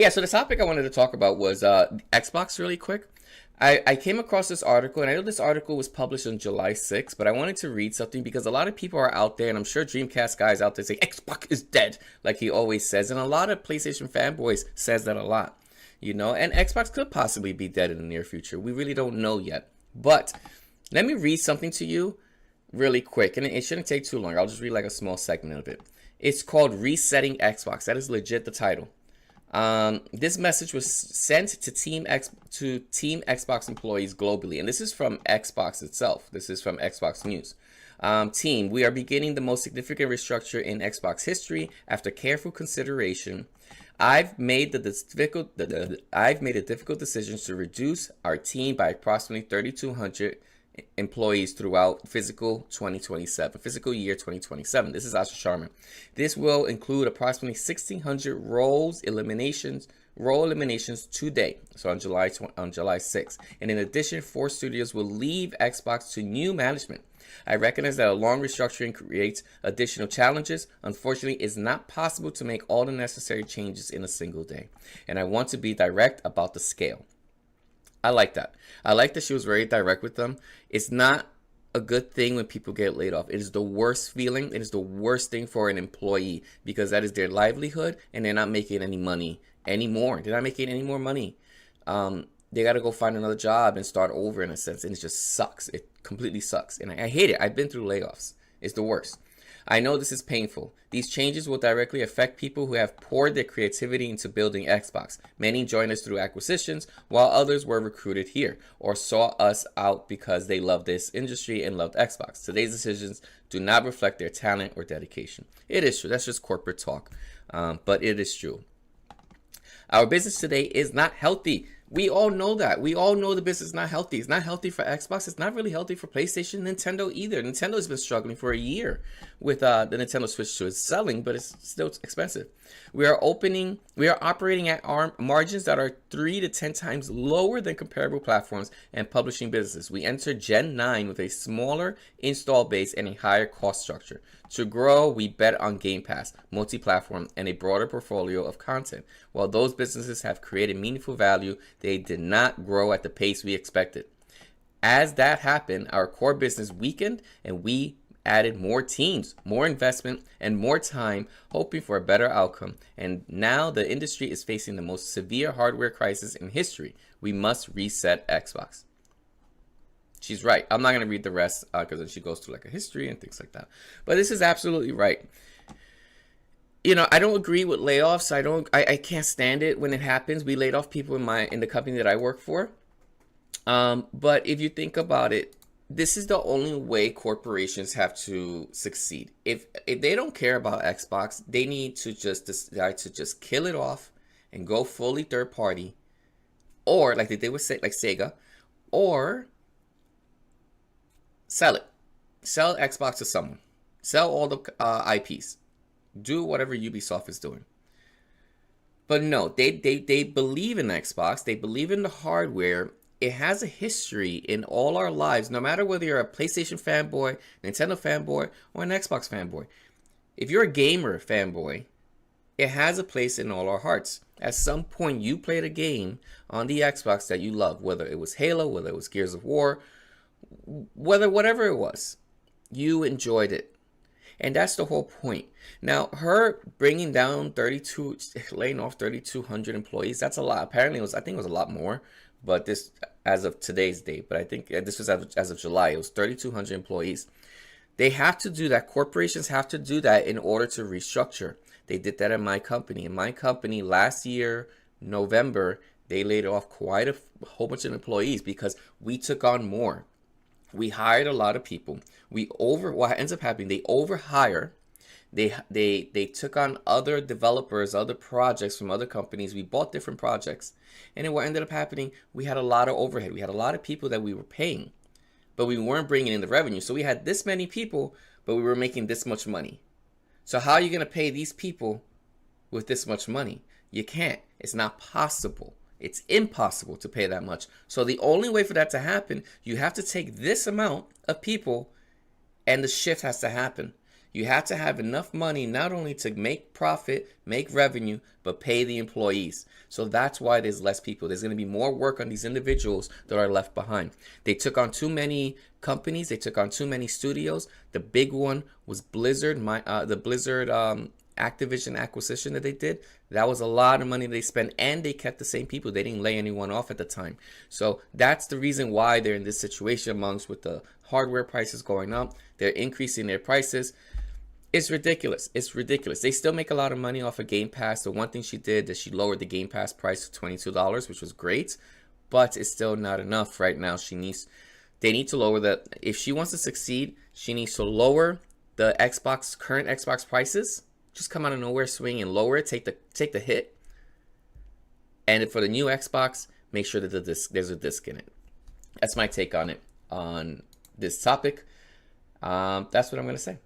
Yeah, so the topic I wanted to talk about was Xbox really quick. I came across this article, and I know this article was published on July 6th, but I wanted to read something because a lot of people are out there, and I'm sure Dreamcast guys out there say Xbox is dead, like he always says, and a lot of PlayStation fanboys says that a lot, and Xbox could possibly be dead in the near future. We really don't know yet. But let me read something to you really quick, and it shouldn't take too long. I'll just read like a small segment of it. It's called Resetting Xbox. That is legit the title. This message was sent to Team Xbox employees globally, and this is from Xbox itself. This is from Xbox News. Team, we are beginning the most significant restructure in Xbox history. After careful consideration, I've made the difficult decisions to reduce our team by approximately 3,200 employees throughout fiscal year 2027. This is Asha Sharma. This will include approximately 1,600 role eliminations today, so on July 6th. And in addition, 4 studios will leave Xbox to new management. I recognize that a long restructuring creates additional challenges. Unfortunately, it's not possible to make all the necessary changes in a single day, and I want to be direct about the scale. I like that. I like that she was very direct with them. It's not a good thing when people get laid off. It is the worst feeling. It is the worst thing for an employee because that is their livelihood and they're not making any money anymore. They're not making any more money. They got to go find another job and start over in a sense. And it just sucks. It completely sucks. And I hate it. I've been through layoffs. It's the worst. I know this is painful. These changes will directly affect people who have poured their creativity into building Xbox. Many joined us through acquisitions, while others were recruited here or saw us out because they loved this industry and loved Xbox. Today's decisions do not reflect their talent or dedication. It is true. That's just corporate talk, but it is true. Our business today is not healthy. We all know that. We all know the business is not healthy. It's not healthy for Xbox. It's not really healthy for PlayStation, Nintendo either. Nintendo's been struggling for a year with the Nintendo Switch 2. It's selling, but it's still expensive. We are operating at margins that are 3 to 10 times lower than comparable platforms and publishing businesses. We enter Gen 9 with a smaller install base and a higher cost structure. To grow, we bet on Game Pass, multi-platform, and a broader portfolio of content. While those businesses have created meaningful value, they did not grow at the pace we expected. As that happened, our core business weakened and we added more teams, more investment, and more time, hoping for a better outcome. And now the industry is facing the most severe hardware crisis in history. We must reset Xbox. She's right. I'm not going to read the rest because then she goes through like a history and things like that. But this is absolutely right. I don't agree with layoffs. I can't stand it when it happens. We laid off people in the company that I work for. But if you think about it, this is the only way corporations have to succeed. If they don't care about Xbox, they need to just decide to just kill it off and go fully third party, or like they did with like Sega, or sell it. Sell Xbox to someone. Sell all the IPs. Do whatever Ubisoft is doing. But no, they believe in Xbox. They believe in the hardware. It has a history in all our lives, no matter whether you're a PlayStation fanboy, Nintendo fanboy, or an Xbox fanboy. If you're a gamer fanboy, it has a place in all our hearts. At some point, you played a game on the Xbox that you love, whether it was Halo, whether it was Gears of War, whatever it was, you enjoyed it. And that's the whole point. Now, her bringing down laying off 3,200 employees, that's a lot. Apparently, I think it was a lot more, but this, as of today's date, but I think this was as of July, it was 3,200 employees. They have to do that. Corporations have to do that in order to restructure. They did that in my company. In my company last year, November, they laid off quite a whole bunch of employees because we took on more. We hired a lot of people. What ends up happening, they overhire. They took on other developers, other projects from other companies. We bought different projects. And then what ended up happening, we had a lot of overhead. We had a lot of people that we were paying, but we weren't bringing in the revenue. So we had this many people, but we were making this much money. So how are you going to pay these people with this much money? You can't. It's not possible. It's impossible to pay that much. So the only way for that to happen, you have to take this amount of people and the shift has to happen. You have to have enough money not only to make profit, make revenue, but pay the employees. So that's why there's less people. There's going to be more work on these individuals that are left behind. They took on too many companies. They took on too many studios. The big one was Blizzard. The Blizzard Activision acquisition that they did. That was a lot of money they spent, and they kept the same people. They didn't lay anyone off at the time. So that's the reason why they're in this situation amongst with the hardware prices going up. They're increasing their prices. It's ridiculous. It's ridiculous. They still make a lot of money off of Game Pass. The one thing she did is she lowered the Game Pass price to $22, which was great, but it's still not enough right now. They need to lower the, if she wants to succeed, she needs to lower the current Xbox prices. Just come out of nowhere, swing and lower it, take the hit. And for the new Xbox, make sure that there's a disc in it. That's my take on it, on this topic. That's what I'm going to say.